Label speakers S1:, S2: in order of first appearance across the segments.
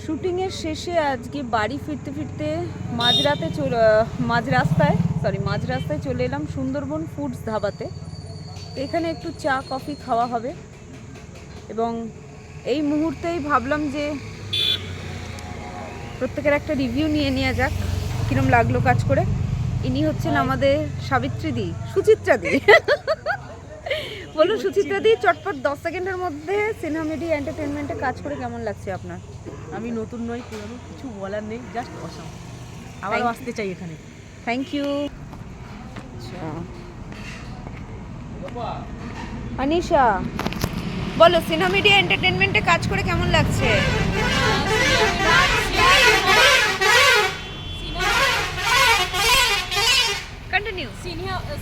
S1: শুটিংয়ের শেষে আজকে বাড়ি ফিরতে ফিরতে মাঝ রাস্তায় চলে এলাম সুন্দরবন ফুডস ধাবাতে। এখানে একটু চা কফি খাওয়া হবে এবং এই মুহূর্তেই ভাবলাম যে প্রত্যেকের একটা রিভিউ নিয়ে নেওয়া যাক, কিরম লাগলো কাজ করে। ইনি হচ্ছেন আমাদের সুচিত্রা দি। বলুন সুচিত্রা দি, চটপট 10 সেকেন্ডের মধ্যে সিনহা মিডিয়া এন্টারটেনমেন্টে কাজ করে কেমন লাগছে আপনার?
S2: আমি নতুন নই, পুরনো, কিছু বলার নেই, জাস্ট অসাম। আবারও আসতে চাই এখানে।
S1: Thank you. আনিশা, বলো সিনহা মিডিয়া এন্টারটেনমেন্টে কাজ করে কেমন লাগছে? কন্টিনিউ।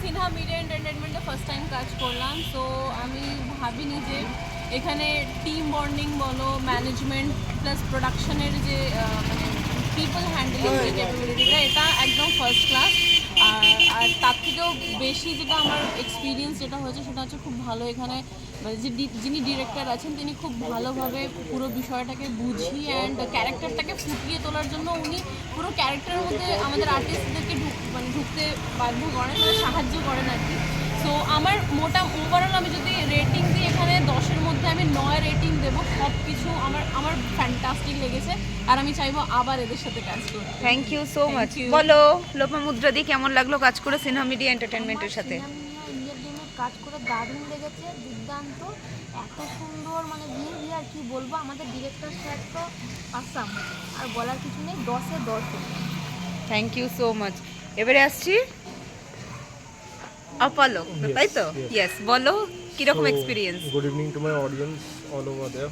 S3: সিনহা মিডিয়া এন্টারটেনমেন্টে ফার্স্ট টাইম কাজ করলাম, সো আমি ভাবিনি যে এখানে টিম বন্ডিং বলো, ম্যানেজমেন্ট প্লাস প্রোডাকশনের যে মানে পিপল হ্যান্ডেলিং যে ক্যাপাবিলিটিটা, এটা একদম ফার্স্ট ক্লাস। আর তার থেকেও বেশি যেটা আমার এক্সপিরিয়েন্স যেটা হয়েছে সেটা হচ্ছে খুব ভালো এখানে মানে যিনি ডিরেক্টর আছেন তিনি খুব ভালোভাবে পুরো বিষয়টাকে বুঝিয়ে অ্যান্ড ক্যারেক্টারটাকে ফুটিয়ে তোলার জন্য উনি পুরো ক্যারেক্টারের মধ্যে আমাদের আর্টিস্টদেরকে ঢুকতে বাধ্য করেন, মানে সাহায্য করেন আর কি। সো আমার ওভারঅল আমি যদি রেটিং দিই এখানে 10-এর মধ্যে আমি 9 রেটিং দেবো। সব কিছু আমার ফ্যান্টাস্টিক লেগেছে আর আমি চাইবো আবার এদের সাথে কাজ করতে।
S1: Thank you so much. বলো লোপামুদ্রা দি, কেমন লাগলো কাজ করে সিনহা মিডিয়া এন্টারটেনমেন্টের সাথে?
S4: ইন্ডিয়ার জন্য কাজ করে দারুণ লেগেছে, দুর্দান্ত, এত সুন্দর মানে বিহেভিয়ার কি বলবো। আমাদের ডিরেক্টর স্যার তো আসাম, আর বলার কিছু নেই, 10-এ 10।
S1: Thank you so much. এবারে আসছি আপালো, তাই তো? ইয়েস, বলো কিরকম experience?
S5: Good evening to my audience all over there.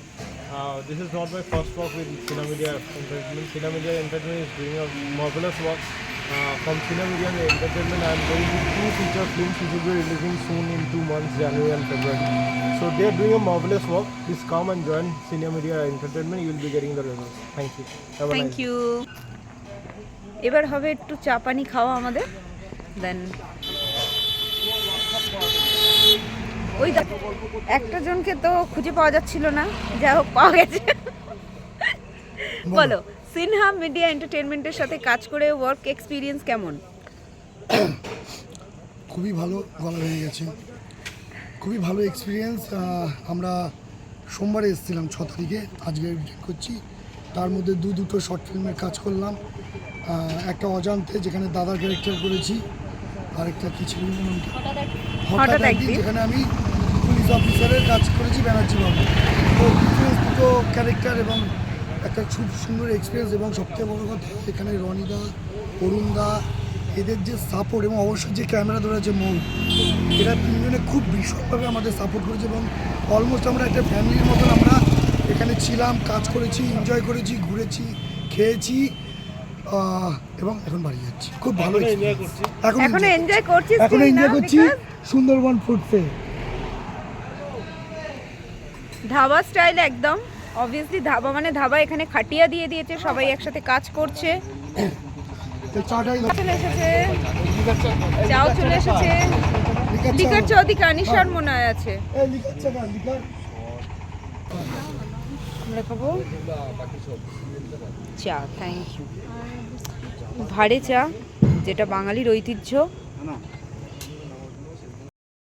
S5: This is not my first work with Sinha Media Entertainment. Sinha Media Entertainment is doing a marvelous work. From Sinha Media Entertainment, I am going to 2 feature films which will be releasing soon in 2 months, January and February. So they are doing a marvelous work. Please come and join Sinha Media Entertainment. You will be getting the results. Thank you. Have a
S1: thank
S5: nice day.
S1: You. এবার হবে একটু চা পানি খাওয়া আমাদের, দেন ওই একটা জনকে তো খুঁজে পাওয়া যাচ্ছিল না, যাই হোক পাওয়া গেছে। বলো সিনহা মিডিয়া এন্টারটেনমেন্টের সাথে কাজ করে ওয়ার্ক এক্সপিরিয়েন্স কেমন?
S6: খুবই ভালো, গলা হয়ে গেছে, খুবই ভালো এক্সপিরিয়েন্স। আমরা সোমবারে এসেছিলাম 6 তারিখে, আজকে এডিট করছি। তার মধ্যে দুটো শর্ট ফিল্মের কাজ করলাম, একটা অজান্তে যেখানে দাদার ক্যারেক্টার করেছি, আর একটা কি ছিল হঠাৎ একদিন যেখানে আমি পুলিশ অফিসারের কাজ করেছি ব্যানার্জি বাবু। তো ডিফারেন্স দুটো ক্যারেক্টার এবং একটা খুব সুন্দর এক্সপিরিয়েন্স। এবং সবথেকে বড় কথা এখানে রনিদা, অরুণদা, এদের যে সাপোর্ট এবং অবশ্যই যে ক্যামেরা ধরে আছে মৌ, এরা তিনজনে খুব ভীষণভাবে আমাদের সাপোর্ট করেছে এবং অলমোস্ট আমরা একটা ফ্যামিলির মতন আমরা এখানে ছিলাম, কাজ করেছি, এনজয় করেছি, ঘুরেছি, খেয়েছি এবং এখন বাড়ি যাচ্ছি। খুব ভালো
S1: এখন এনজয় করছি
S6: সুন্দরবন ফুডসে
S1: ধাবা স্টাইল একদম। অবভিয়াসলি ধাবা মানে ধাবা, এখানে খাটিয়া দিয়ে দিয়েছে, সবাই একসাথে কাজ করছে। চলে এসেছে, চাও চলে এসেছে, লিকার চা ওদিকে আনিশার মনে হয় আছে। আমরা খাবো চা, থ্যাংক ইউ। ভাড়ে চা, যেটা বাঙালির ঐতিহ্য।